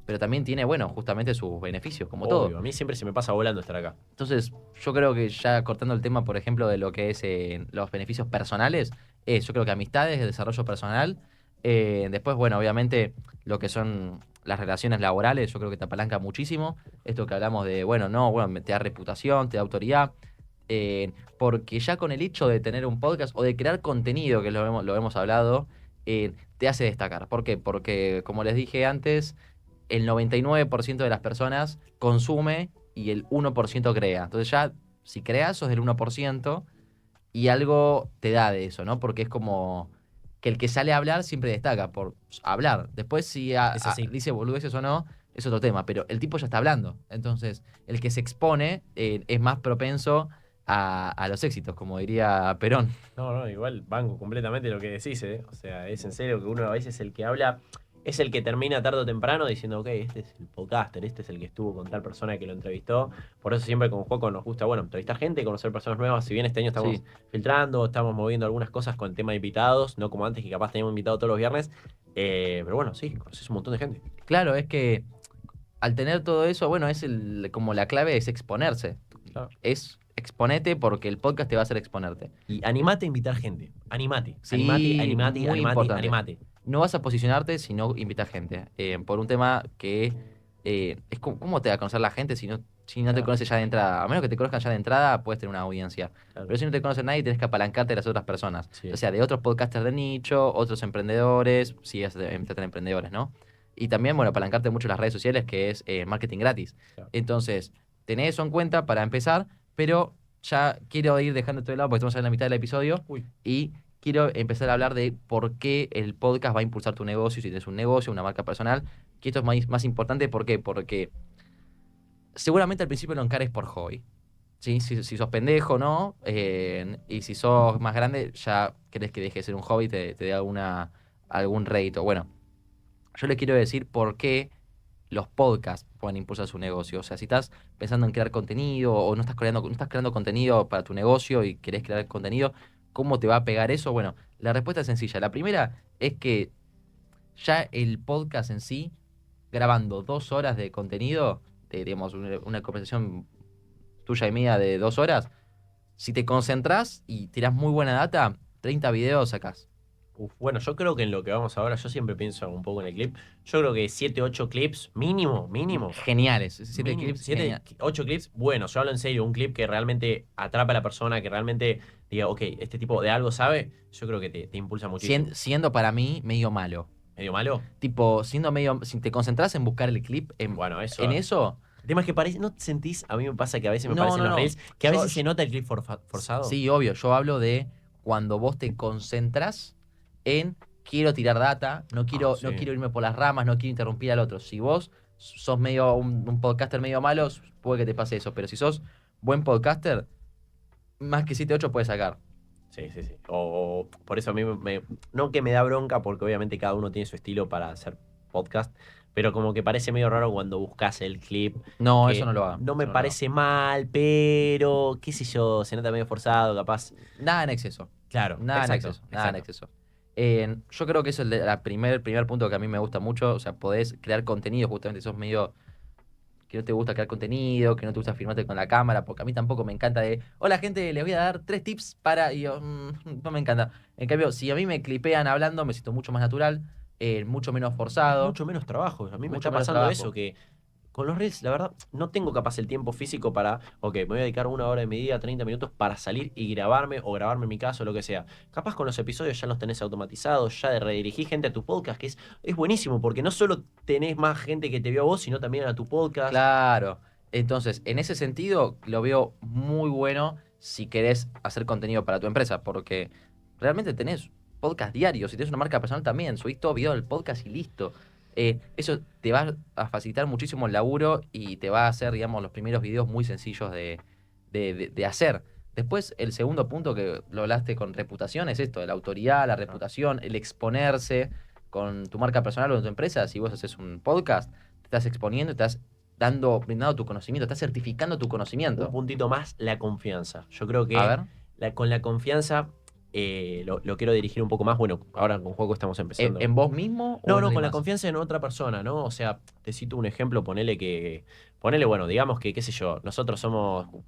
pero también tiene, bueno, justamente sus beneficios, como Obvio, todo. a mí siempre se me pasa volando estar acá. Entonces, yo creo que ya cortando el tema, por ejemplo, de lo que es los beneficios personales, yo creo que amistades, desarrollo personal, después, bueno, obviamente lo que son las relaciones laborales, yo creo que te apalanca muchísimo. Esto que hablamos de, bueno, no, bueno, te da reputación, te da autoridad, porque ya con el hecho de tener un podcast o de crear contenido, que lo hemos hablado, te hace destacar. ¿Por qué? Porque, como les dije antes, el 99% de las personas consume y el 1% crea. Entonces ya, si creas, sos del 1% y algo te da de eso, ¿no? Porque es como que el que sale a hablar siempre destaca por hablar. Después si Es así. dice boludeces o no, es otro tema, pero el tipo ya está hablando. Entonces, el que se expone es más propenso a los éxitos, como diría Perón. No, igual banco completamente lo que decís, ¿eh? O sea, es en serio que uno a veces el que habla es el que termina tarde o temprano diciendo, ok, este es el podcaster, este es el que estuvo con tal persona que lo entrevistó. Por eso siempre con Juaco nos gusta, bueno, entrevistar gente, conocer personas nuevas. Si bien este año estamos Sí. filtrando, estamos moviendo algunas cosas con el tema de invitados, no como antes que capaz teníamos invitados todos los viernes. Pero bueno, sí, conoces un montón de gente. Claro, es que al tener todo eso, bueno, como la clave es exponerse. Claro. Es exponete porque el podcast te va a hacer exponerte. Y animate a invitar gente. Animate. Sí, muy importante. Animate. No vas a posicionarte si no invitas gente. Por un tema que es ¿cómo te va a conocer la gente si no te Claro. conoce ya de entrada? A menos que te conozcan ya de entrada, puedes tener una audiencia. Claro. Pero si no te conoce nadie, tienes que apalancarte de las otras personas. Sí. O sea, de otros podcasters de nicho, otros emprendedores, si es de emprendedores, ¿no? Y también, bueno, apalancarte mucho en las redes sociales, que es marketing gratis. Claro. Entonces, tenés eso en cuenta para empezar, pero ya quiero ir dejando esto de lado porque estamos en la mitad del episodio. Uy. Y quiero empezar a hablar de por qué el podcast va a impulsar tu negocio, si tienes un negocio, una marca personal. Que esto es más importante, ¿por qué? Porque seguramente al principio lo encares por hobby. ¿Sí? Si sos pendejo, ¿no? Y si sos más grande, ya querés que deje de ser un hobby, te dé algún rédito. Bueno, yo les quiero decir por qué los podcasts pueden impulsar su negocio. O sea, si estás pensando en crear contenido o no estás creando contenido para tu negocio y querés crear contenido, ¿cómo te va a pegar eso? Bueno, la respuesta es sencilla. La primera es que ya el podcast en sí, grabando 2 horas de contenido, digamos, una conversación tuya y mía de 2 horas, si te concentrás y tirás muy buena data, 30 videos sacás. Bueno, yo creo que en lo que vamos ahora, yo siempre pienso un poco en el clip. Yo creo que 7, 8 clips, mínimo. Geniales. 7 Mínimo, clips. 7, 8 clips, bueno, yo hablo en serio, un clip que realmente atrapa a la persona, que realmente diga, ok, este tipo de algo sabe, yo creo que te impulsa muchísimo. Siendo para mí medio malo. ¿Medio malo? Tipo, siendo medio. Si te concentras en buscar el clip, Bueno, eso. en eso. El tema es que parece, ¿no sentís? A mí me pasa que a veces me No, parecen no, los no. reels, que a Yo- veces se nota el clip forzado. Sí, obvio. Yo hablo de cuando vos te concentras en quiero tirar data, no quiero irme por las ramas, no quiero interrumpir al otro. Si vos sos medio un podcaster medio malo, puede que te pase eso. Pero si sos buen podcaster, más que 7, 8 puedes sacar. Sí. O por eso a mí no que me da bronca, porque obviamente cada uno tiene su estilo para hacer podcast, pero como que parece medio raro cuando buscas el clip. No, que eso no lo hago. No me Eso parece mal, pero qué sé yo, se nota medio forzado, capaz. Nada en exceso. Claro, Nada exacto, en exceso. Nada en exacto. exceso. Yo creo que eso es el primer punto que a mí me gusta mucho. O sea, podés crear contenido, justamente sos medio que no te gusta crear contenido, que no te gusta filmarte con la cámara, porque a mí tampoco me encanta de, hola gente, les voy a dar 3 tips para, y yo, no me encanta. En cambio, si a mí me clipean hablando, me siento mucho más natural, mucho menos forzado, Mucho menos trabajo. A mí me mucho está menos pasando trabajo. eso, que con los reels, la verdad, no tengo capaz el tiempo físico para, ok, me voy a dedicar 1 hora de mi día, 30 minutos para salir y grabarme o grabarme en mi caso, lo que sea. Capaz con los episodios ya los tenés automatizados, ya de redirigir gente a tu podcast, que es buenísimo, porque no solo tenés más gente que te vio a vos, sino también a tu podcast. Claro. Entonces, en ese sentido, lo veo muy bueno si querés hacer contenido para tu empresa, porque realmente tenés podcast diarios, si tenés una marca personal también, subís todo video del podcast y listo. Eso te va a facilitar muchísimo el laburo y te va a hacer, digamos, los primeros videos muy sencillos de hacer. Después, el segundo punto que lo hablaste con reputación es esto, de la autoridad, la reputación, el exponerse con tu marca personal o en tu empresa. Si vos haces un podcast, te estás exponiendo, estás brindando tu conocimiento, estás certificando tu Un conocimiento. puntito más, la confianza. Yo creo A que ver, con la confianza lo quiero dirigir un poco más. Bueno, ahora con Juego estamos empezando. ¿en vos mismo o No, en no, alguien con la más? confianza en otra persona, ¿no? O sea, te cito un ejemplo, ponele, bueno, digamos que, qué sé yo, nosotros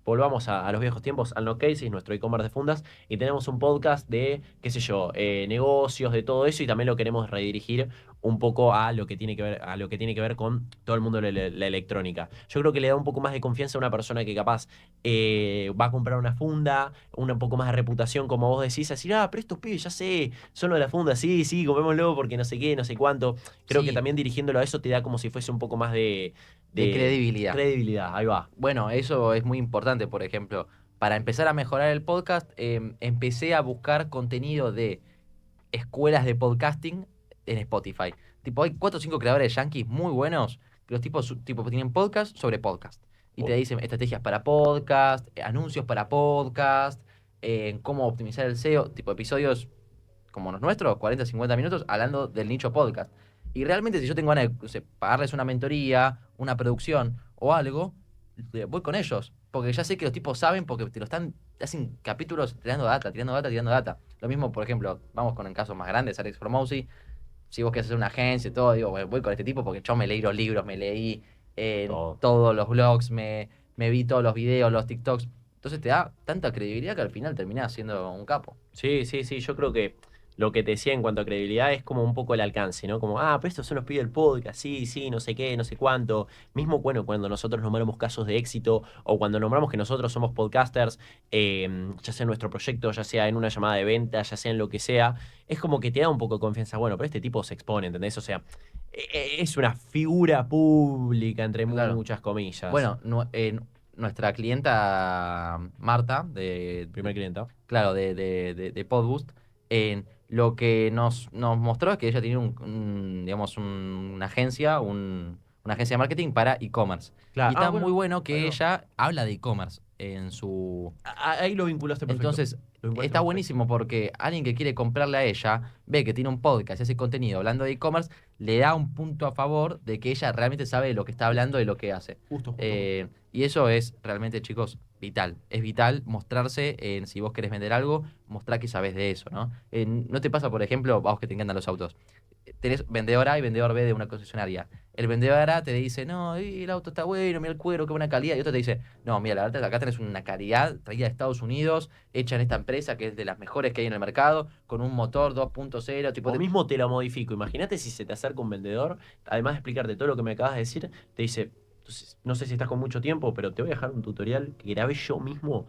volvamos a los viejos tiempos, al No Cases, nuestro e-commerce de fundas, y tenemos un podcast de, qué sé yo, negocios, de todo eso, y también lo queremos redirigir un poco a lo que tiene que ver, a lo que tiene que ver con todo el mundo de la electrónica. Yo creo que le da un poco más de confianza a una persona que capaz va a comprar una funda, un poco más de reputación, como vos decís, así, pero estos pibes, ya sé, son lo de la funda, sí, sí, comémoslo porque no sé qué, no sé cuánto. Creo que Sí, también dirigiéndolo a eso te da como si fuese un poco más de de credibilidad. credibilidad. Ahí va. Bueno, eso es muy importante, por ejemplo. Para empezar a mejorar el podcast, empecé a buscar contenido de escuelas de podcasting en Spotify. Tipo, hay 4 o 5 creadores yankees muy buenos que los tipos tipo, tienen podcast sobre podcast. Y te Oh, dicen estrategias para podcast, anuncios para podcast, cómo optimizar el SEO, tipo episodios como los nuestros, 40, 50 minutos, hablando del nicho podcast. Y realmente si yo tengo ganas de, no sé, pagarles una mentoría, una producción o algo, voy con ellos. Porque ya sé que los tipos saben porque te lo están, te hacen capítulos tirando data, tirando data, tirando data. Lo mismo, por ejemplo, vamos con el casos más grandes, Alex Hormozzi. Si vos querés hacer una agencia y todo, digo, voy con este tipo porque yo me leí los libros, me leí todo. todos los blogs, me vi todos los videos, los TikToks. Entonces te da tanta credibilidad que al final terminás siendo un capo. Sí, sí, sí, yo creo que lo que te decía en cuanto a credibilidad es como un poco el alcance, ¿no? Como, pero estos son los pibes del podcast, sí, sí, no sé qué, no sé cuánto. Mismo, bueno, cuando nosotros nombramos casos de éxito o cuando nombramos que nosotros somos podcasters, ya sea en nuestro proyecto, ya sea en una llamada de venta, ya sea en lo que sea, es como que te da un poco de confianza. Bueno, pero este tipo se expone, ¿entendés? O sea, es una figura pública, entre Claro. muchas comillas. Bueno, nuestra clienta Marta, Primer cliente. claro, de Podboost, lo que nos mostró es que ella tiene digamos, una agencia, una agencia de marketing para e-commerce. Y Claro, está muy bueno, bueno ahí que va. ella habla de e-commerce en su, Ahí lo vinculaste perfecto. entonces, Lo vinculaste está perfecto. buenísimo porque alguien que quiere comprarle a ella, ve que tiene un podcast y hace contenido hablando de e-commerce, le da un punto a favor de que ella realmente sabe de lo que está hablando y lo que hace. Justo, justo, justo. Y eso es realmente, chicos, vital. Es vital mostrarse en si vos querés vender algo, mostrar que sabés de eso, ¿no? ¿No te pasa, por ejemplo, vos que te encantan los autos? Tenés vendedor A y vendedor B de una concesionaria. El vendedor A te dice, no, el auto está bueno, mira el cuero, qué buena calidad. Y otro te dice, no, mira, la verdad, acá tenés una calidad traída de Estados Unidos, hecha en esta empresa que es de las mejores que hay en el mercado, con un motor 2.0, tipo, O mismo te lo modifico. Imagínate si se te acerca un vendedor, además de explicarte todo lo que me acabas de decir, te dice, entonces, no sé si estás con mucho tiempo, pero te voy a dejar un tutorial que grabé yo mismo.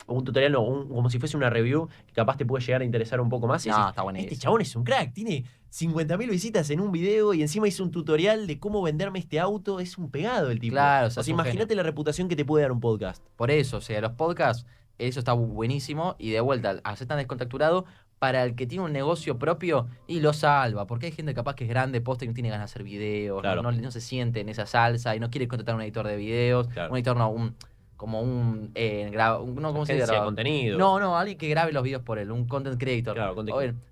Un tutorial, no, como si fuese una review, que capaz te puede llegar a interesar un poco más. Y no, decís, está este buenísimo. chabón es un crack, tiene 50.000 visitas en un video y encima hizo un tutorial de cómo venderme este auto. Es un pegado el tipo. Claro, o sea, O es sea, un genio. imagínate la reputación que te puede dar un podcast. Por eso, o sea, los podcasts, eso está buenísimo y de vuelta, al ser tan descontracturado, para el que tiene un negocio propio y lo salva, porque hay gente capaz que es grande, posta y no tiene ganas de hacer videos, Claro, no se siente en esa salsa y no quiere contratar un editor de videos, un claro. editor no, como no, ¿cómo se dice? Agencia de contenido. No, alguien que grabe los videos por él, un content creator, Claro,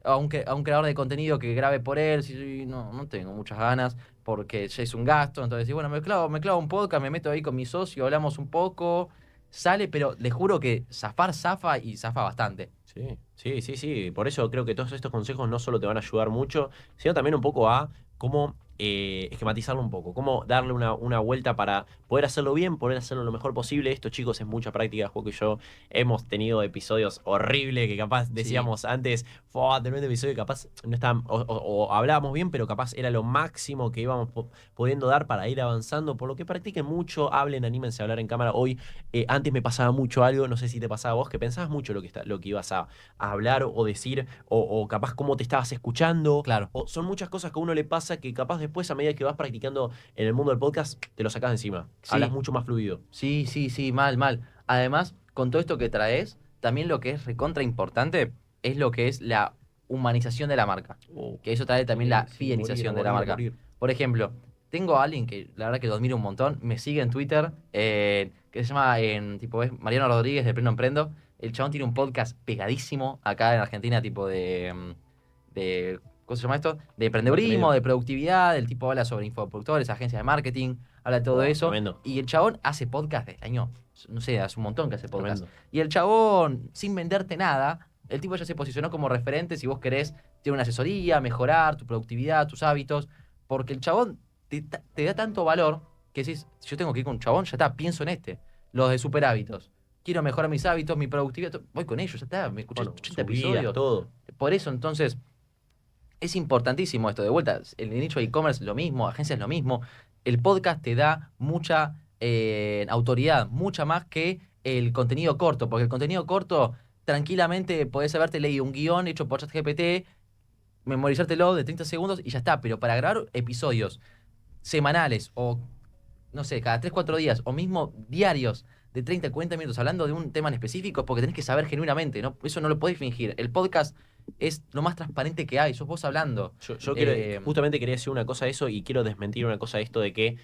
a un creador de contenido que grabe por él, si no tengo muchas ganas, porque ya es un gasto, entonces, bueno, me clavo un podcast, me meto ahí con mi socio, hablamos un poco. sale, pero les juro que zafa y zafa bastante. Sí. Por eso creo que todos estos consejos no solo te van a ayudar mucho, sino también un poco a cómo esquematizarlo un poco, cómo darle una vuelta para poder hacerlo bien, poder hacerlo lo mejor posible. Esto, chicos, es mucha práctica. Juego y yo hemos tenido episodios horribles que capaz Sí, decíamos antes, tremendo episodio que capaz no estaban, o hablábamos bien, pero capaz era lo máximo que íbamos pudiendo dar para ir avanzando. Por lo que practiquen mucho, hablen, anímense a hablar en cámara. Hoy, antes me pasaba mucho algo, no sé si te pasaba a vos, que pensabas mucho lo que ibas a hablar o decir, o capaz cómo te estabas escuchando. claro. O son muchas cosas que a uno le pasa que capaz después, a medida que vas practicando en el mundo del podcast, te lo sacas de encima. Hablas Sí, mucho más fluido. sí, mal. Además, con todo esto que traes, también lo que es recontra importante es lo que es la humanización de la marca. Oh, Que eso trae también la sí, morir, a fidelización de la morir, a marca. morir. Por ejemplo, tengo a alguien que la verdad que lo admiro un montón, me sigue en Twitter, que se llama tipo, es Mariano Rodríguez de Pleno Emprendo. El chabón tiene un podcast pegadísimo acá en Argentina, tipo de ¿cómo se llama esto? De emprendedurismo, Emprendimiento. de productividad. El tipo habla sobre infoproductores, agencias de marketing, habla de todo Oh, eso. tremendo, Y el chabón hace podcast desde el año, no sé, hace un montón que hace podcast. tremendo. Y el chabón, sin venderte nada, el tipo ya se posicionó como referente si vos querés tener una asesoría, mejorar tu productividad, tus hábitos. Porque el chabón te da tanto valor que decís, si yo tengo que ir con un chabón, ya está, pienso en este. Los de super hábitos. Quiero mejorar mis hábitos, mi productividad. Voy con ellos, ya está. Me escuché Bueno, 80 sus guías, episodios. todo. Por eso, entonces, es importantísimo esto. De vuelta, el nicho de e-commerce lo mismo, agencias lo mismo. El podcast te da mucha autoridad, mucha más que el contenido corto, porque el contenido corto, tranquilamente podés haberte leído un guión hecho por ChatGPT, memorizártelo de 30 segundos y ya está. Pero para grabar episodios semanales o, no sé, cada 3 4 días o mismo diarios de 30 40 minutos hablando de un tema en específico es porque tenés que saber genuinamente, ¿no? Eso no lo podés fingir. El podcast es lo más transparente que hay, sos vos hablando. Yo quiero, Eh, justamente quería decir una cosa de eso y quiero desmentir una cosa de esto de que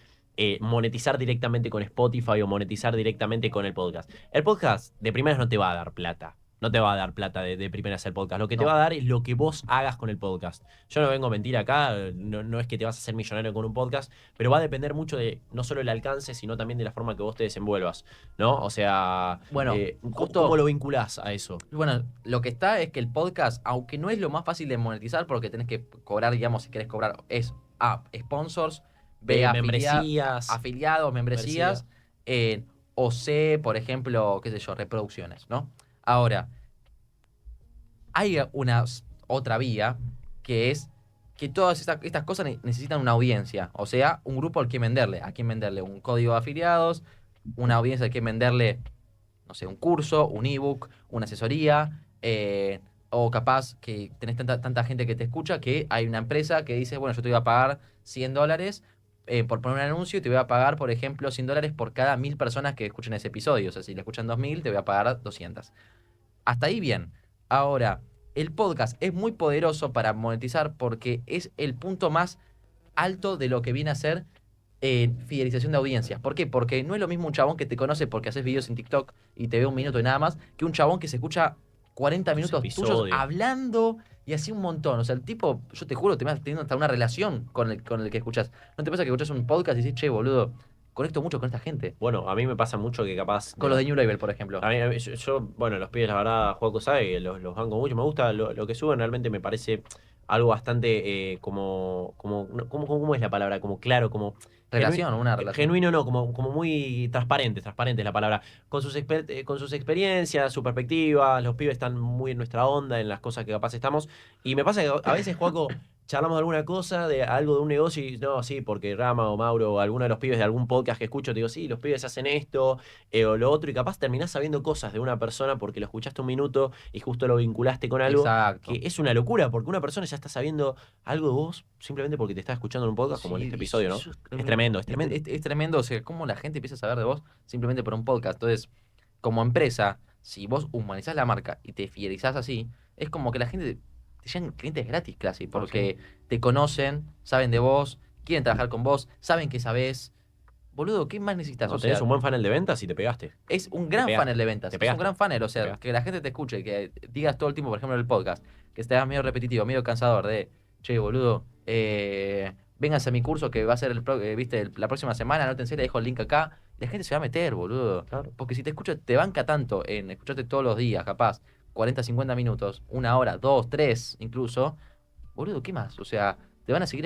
monetizar directamente con Spotify o monetizar directamente con el podcast. El podcast de primeras no te va a dar plata. No te va a dar plata de primeras el podcast. Lo que te va no. a dar es lo que vos hagas con el podcast. Yo no vengo a mentir acá, no es que te vas a hacer millonario con un podcast, pero va a depender mucho de no solo el alcance, sino también de la forma que vos te desenvuelvas, ¿no? O sea, Bueno, ¿cómo justo, lo vinculás a eso? bueno, lo que está es que el podcast, aunque no es lo más fácil de monetizar porque tenés que cobrar, digamos, si querés cobrar, es A, sponsors, B, Membresías, afiliados, membresía. membresías, o C, por ejemplo, qué sé yo, reproducciones, ¿no? Ahora, hay una otra vía que es que todas estas cosas necesitan una audiencia, o sea, un grupo al que venderle, a quien venderle un código de afiliados, una audiencia al que venderle, no sé, un curso, un ebook, una asesoría, o capaz que tenés tanta gente que te escucha que hay una empresa que dice, bueno, yo te voy a pagar $100 por poner un anuncio y te voy a pagar, por ejemplo, $100 por cada 1000 personas que escuchen ese episodio. O sea, si le escuchan 2000, te voy a pagar 200. Hasta ahí bien. Ahora, el podcast es muy poderoso para monetizar porque es el punto más alto de lo que viene a ser fidelización de audiencias. ¿Por qué? Porque no es lo mismo un chabón que te conoce porque haces videos en TikTok y te ve un minuto y nada más, que un chabón que se escucha 40 Tus minutos tuyos episodios. hablando y así un montón. O sea, el tipo, yo te juro, te vas teniendo hasta una relación con el que escuchas. ¿No te pasa que escuchas un podcast y dices, che, boludo, conecto mucho con esta gente? Bueno, a mí me pasa mucho que capaz de Con los los. de New Label, por ejemplo. Bueno, los pibes, la verdad, Juaco sabe que los banco mucho. Me gusta lo que suben, realmente me parece algo bastante ¿cómo es la palabra? Como claro, como Relación, una relación. genuino, no, como muy transparente es la palabra. Con sus experiencias, su perspectiva, los pibes están muy en nuestra onda, en las cosas que capaz estamos. Y me pasa que a veces, Juaco, charlamos de alguna cosa, de algo de un negocio, y no, sí, porque Rama o Mauro o alguno de los pibes de algún podcast que escucho, te digo, sí, los pibes hacen esto o lo otro, y capaz terminás sabiendo cosas de una persona porque lo escuchaste un minuto y justo lo vinculaste con algo, que Exacto. es una locura, porque una persona ya está sabiendo algo de vos simplemente porque te está escuchando en un podcast, como en Sí, este episodio, ¿no? eso Es tremendo, es es, tremendo. es tremendo, o sea, cómo la gente empieza a saber de vos simplemente por un podcast. Entonces, como empresa, si vos humanizás la marca y te fidelizás así, es como que la gente te llegan clientes gratis casi, No, sí. porque te conocen, saben de vos, quieren trabajar con vos, saben que sabés. Boludo, ¿qué más necesitas? No, O tenés sea, un buen funnel de ventas y te pegaste. es un Te gran funnel pegaste. de Te ventas, es un pegaste. gran funnel, o Te sea, pegaste. que la gente te escuche, que digas todo el tiempo, por ejemplo, en el podcast, que estés medio repetitivo, medio cansador de, che, boludo, vénganse a mi curso que va a ser la próxima semana, anótense, le dejo el link acá. Y la gente se va a meter, boludo. Claro. Porque si te escucho, te banca tanto en escucharte todos los días, capaz, 40, 50 minutos, una hora, dos, tres, incluso, boludo, ¿qué más? O sea, te van a seguir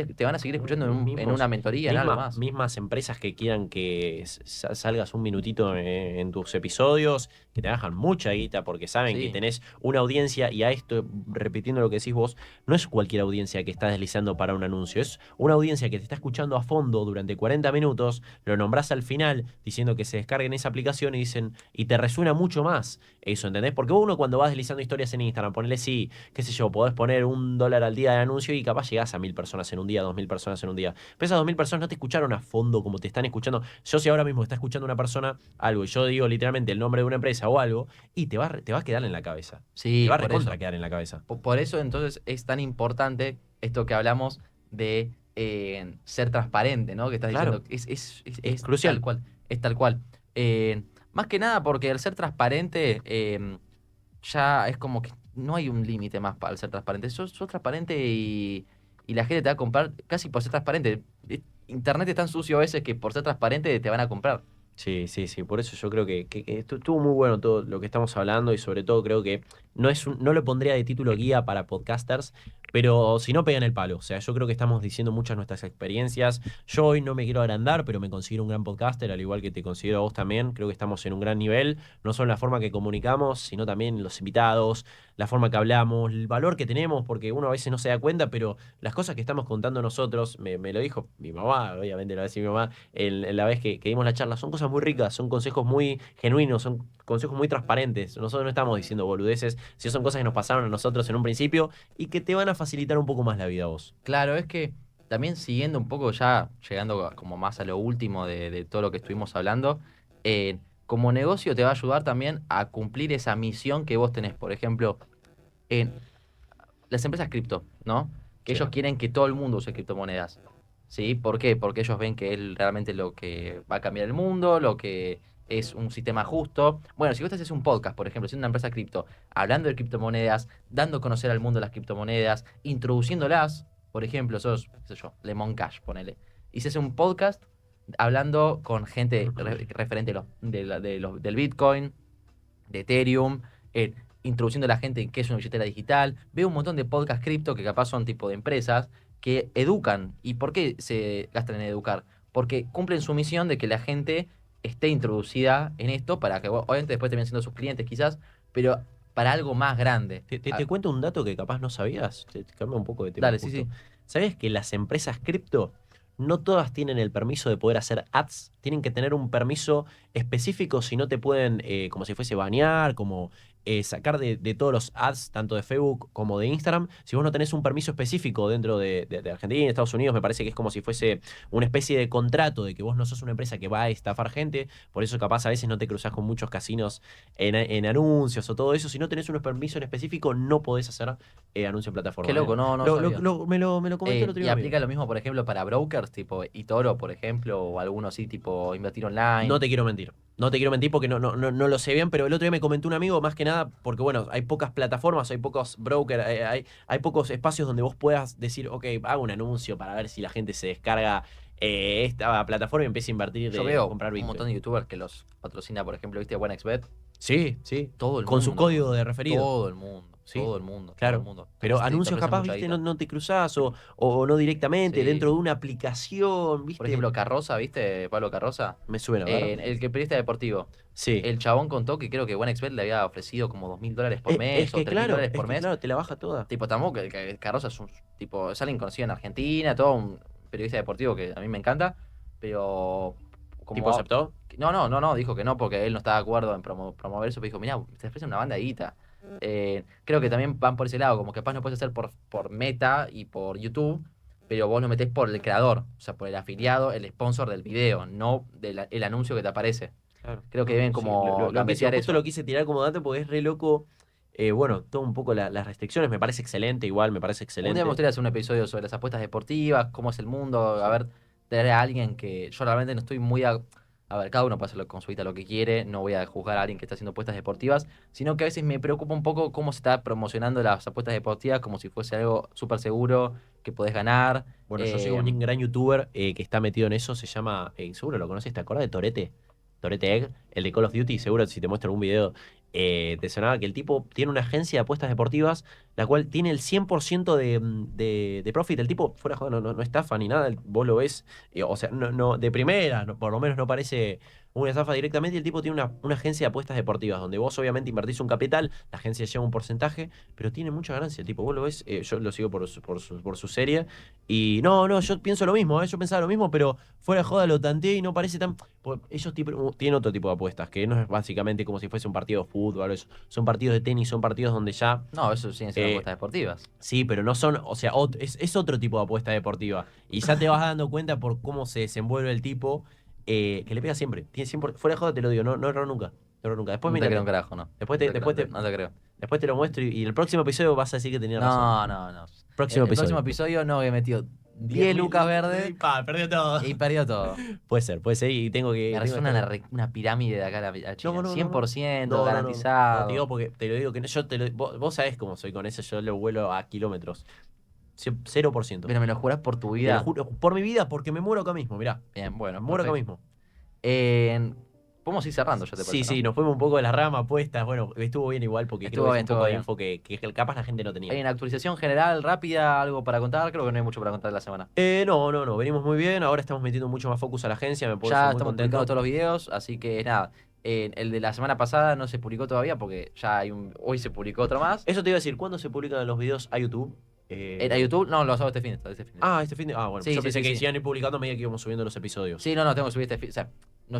escuchando en una mentoría, en algo más. Mismas empresas que quieran que salgas un minutito en tus episodios, que te bajan mucha guita porque saben que Sí. tenés una audiencia, y a esto, repitiendo lo que decís vos, no es cualquier audiencia que está deslizando para un anuncio, es una audiencia que te está escuchando a fondo durante 40 minutos, lo nombrás al final diciendo que se descarguen esa aplicación y dicen, y te resuena mucho más eso, ¿entendés? Porque uno cuando vas deslizando historias en Instagram, ponele sí, qué sé yo, podés poner $1 al día de anuncio y capaz llegás a 1000 personas en un día, 2000 personas en un día. Pero esas 2000 personas no te escucharon a fondo como te están escuchando. Yo, si ahora mismo está escuchando una persona algo y yo digo literalmente el nombre de una empresa o algo, y te va a quedar en la cabeza. Te Sí, va a por recontra eso. quedar en la cabeza. Por eso entonces es tan importante esto que hablamos de ser transparente, ¿no? Que estás Claro, diciendo, es es tal crucial. cual, es tal cual. Más que nada porque al ser transparente ya es como que no hay un límite más para el ser transparente. Sos transparente y la gente te va a comprar casi por ser transparente. Internet es tan sucio a veces que por ser transparente te van a comprar. Sí, sí, sí. Por eso yo creo que estuvo muy bueno todo lo que estamos hablando, y sobre todo creo que no lo pondría de título guía para podcasters, pero si no pegan el palo. O sea, yo creo que estamos diciendo muchas nuestras experiencias. Yo hoy no me quiero agrandar, pero me considero un gran podcaster, al igual que te considero a vos también. Creo que estamos en un gran nivel, no solo en la forma que comunicamos, sino también los invitados, la forma que hablamos, el valor que tenemos, porque uno a veces no se da cuenta, pero las cosas que estamos contando nosotros, me lo dijo mi mamá, obviamente lo va a decir mi mamá, en la vez que dimos la charla, son cosas muy ricas, son consejos muy genuinos, son consejos muy transparentes. Nosotros no estamos diciendo boludeces, si son cosas que nos pasaron a nosotros en un principio y que te van a facilitar un poco más la vida a vos. Claro, es que también siguiendo un poco ya, llegando como más a lo último de todo lo que estuvimos hablando, como negocio te va a ayudar también a cumplir esa misión que vos tenés. Por ejemplo, en las empresas cripto, ¿no? Que Sí. ellos quieren que todo el mundo use criptomonedas. ¿Sí? ¿Por qué? Porque ellos ven que es realmente lo que va a cambiar el mundo, lo que es un sistema justo. Bueno, si vos haces un podcast, por ejemplo, siendo una empresa cripto, hablando de criptomonedas, dando a conocer al mundo las criptomonedas, introduciéndolas, por ejemplo, sos, qué sé yo, Lemon Cash, ponele. Y se hace un podcast hablando con gente referente del Bitcoin, de Ethereum, introduciendo a la gente en qué es una billetera digital. Veo un montón de podcasts cripto que capaz son tipo de empresas que educan. ¿Y por qué se gastan en educar? Porque cumplen su misión de que la gente esté introducida en esto para que, bueno, obviamente después terminen siendo sus clientes quizás, pero para algo más grande. Te cuento un dato que capaz no sabías, te cambia un poco de tema Dale, sí, justo. sí. ¿Sabías que las empresas cripto no todas tienen el permiso de poder hacer ads? Tienen que tener un permiso específico, si no te pueden, como si fuese banear, como sacar de todos los ads, tanto de Facebook como de Instagram. Si vos no tenés un permiso específico dentro de Argentina y Estados Unidos, me parece que es como si fuese una especie de contrato de que vos no sos una empresa que va a estafar gente. Por eso capaz a veces no te cruzás con muchos casinos en anuncios o todo eso. Si no tenés unos permisos en específico, no podés hacer anuncio en plataforma. Qué loco, no, no sabía. Me lo comentó el otro Y día un amigo. aplica lo mismo, por ejemplo, para brokers tipo eToro, por ejemplo, o alguno así tipo Invertir Online. No te quiero mentir. No te quiero mentir porque no lo sé bien, pero el otro día me comentó un amigo, más que nada, porque bueno, hay pocas plataformas, hay pocos brokers, hay pocos espacios donde vos puedas decir, ok, hago un anuncio para ver si la gente se descarga esta plataforma y empieza a invertir Yo o veo comprar un montón Bitcoin. de youtubers que los patrocina, por ejemplo, ¿viste? OneXBet. Sí, sí. Todo el Con su mundo, código boludo. de referido. Todo el mundo, Sí, todo el mundo, todo el claro. mundo. Pero Te anuncios ofrecen capaz, mucha viste, guita. no te cruzás o no directamente Sí. dentro de una aplicación, Por viste. ejemplo, Carroza, ¿viste? Pablo Carroza. Me suena, a ver. El que periodista deportivo. Sí. El chabón contó que creo que OneXBet le había ofrecido como $2000 por mes o $3000 por mes. Te la baja toda. Tipo, tampoco que Carroza es un tipo, es alguien conocido en Argentina, todo un periodista deportivo que a mí me encanta, pero ¿Tipo como aceptó? no, dijo que no porque él no estaba de acuerdo en promover eso, pero dijo, mira, te ofrecen una banda de guita. Creo que también van por ese lado, como que capaz no puedes hacer por Meta y por YouTube, pero vos lo metés por el creador, o sea, por el afiliado, el sponsor del video, no el anuncio que te aparece. Claro. Creo que No, deben sí, como gambetear justo eso. lo quise tirar como dato porque es re loco. Bueno, todo un poco las restricciones. Me parece excelente, igual, me parece Un día me excelente. gustaría hacer un episodio sobre las apuestas deportivas, cómo es el mundo, a Sí. ver, tener a alguien que yo realmente no estoy muy... A a ver, cada uno puede hacer con su vida lo que quiere, no voy a juzgar a alguien que está haciendo apuestas deportivas, sino que a veces me preocupa un poco cómo se está promocionando las apuestas deportivas como si fuese algo súper seguro, que podés ganar. Bueno, yo sigo un gran youtuber que está metido en eso, se llama, seguro lo conoces, ¿te acuerdas de Torete? Torete Egg, el de Call of Duty, seguro si te muestro algún video, te sonaba que el tipo tiene una agencia de apuestas deportivas, la cual tiene el 100% de profit. El tipo, fuera de joda, no estafa ni nada, vos lo ves, o sea, de primera, por lo menos no parece una estafa directamente, y el tipo tiene una agencia de apuestas deportivas, donde vos obviamente invertís un capital, la agencia lleva un porcentaje, pero tiene mucha ganancia, el tipo, vos lo ves, yo lo sigo por su serie, y no, yo pienso lo mismo, yo pensaba lo mismo, pero fuera de joda lo tanteé y no parece tan... Ellos tienen otro tipo de apuestas, que no es básicamente como si fuese un partido de fútbol o eso. Son partidos de tenis, son partidos donde ya... No, eso siguen siendo eh, apuestas deportivas. Sí, pero no son, o sea, es otro tipo de apuesta deportiva. Y ya te vas dando cuenta por cómo se desenvuelve el tipo, que le pega siempre. Tiene siempre, fuera de joda te lo digo, no erró nunca. No erró nunca. Después No te creo mírate. un carajo, no. Después No te, te después creo, te, no te creo. después te lo muestro y el próximo episodio vas a decir que tenía razón. No. Próximo El próximo episodio. episodio no he metido 10 lucas verdes Perdió todo. y perdió todo. Puede ser, y tengo que. Me tengo que resuena estar- una pirámide de acá a la China. No. 100% No, garantizado. te digo porque te lo digo que vos sabés cómo soy con eso, yo lo vuelo a kilómetros. 0%. Pero me lo jurás por tu Te lo vida. juro, por mi vida, porque me muero acá mismo, mirá. Bien, bueno, Me muero acá perfecto. mismo. Podemos ir cerrando, yo te parece, Sí, ¿no? nos fuimos un poco de la rama, apuestas. Bueno, estuvo bien igual porque Estuvo creo que bien, es un poco estuvo de bien. info que capaz la gente no tenía. Hay una actualización general, rápida, algo para contar. Creo que no hay mucho para contar de la semana. No. Venimos muy bien. Ahora estamos metiendo mucho más focus a la agencia. Me puedo Ya ser muy estamos contento. publicando todos los videos, así que nada. El de la semana pasada no se publicó todavía porque ya hoy se publicó otro más. Eso te iba a decir, ¿cuándo se publican los videos a YouTube? ¿A YouTube? No, lo hago este fin. Este fin de. Bueno, Sí, yo sí, pensé sí, que sí. iban a ir publicando a medida que íbamos subiendo los episodios. Sí, no, tengo que subir este fin. O sea, no,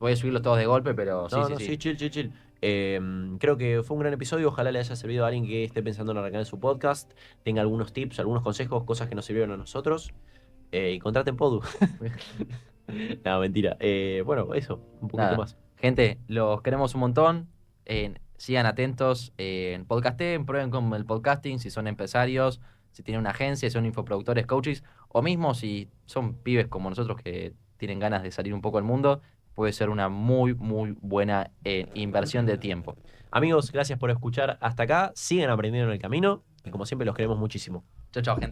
voy a subirlos todos de golpe, pero sí. Chill. Creo que fue un gran episodio. Ojalá le haya servido a alguien que esté pensando en arrancar en su podcast, tenga algunos tips, algunos consejos, cosas que nos sirvieron a nosotros. Y contraten Podu. No, mentira. Bueno, eso, un poquito Nada. más. Gente, los queremos un montón. Sigan atentos en Podcasten, prueben con el podcasting si son empresarios, si tienen una agencia, si son infoproductores, coaches, o mismo si son pibes como nosotros que tienen ganas de salir un poco al mundo, puede ser una muy buena inversión de tiempo. Amigos, gracias por escuchar hasta acá. Sigan aprendiendo en el camino. Y como siempre, los queremos muchísimo. Chao, gente.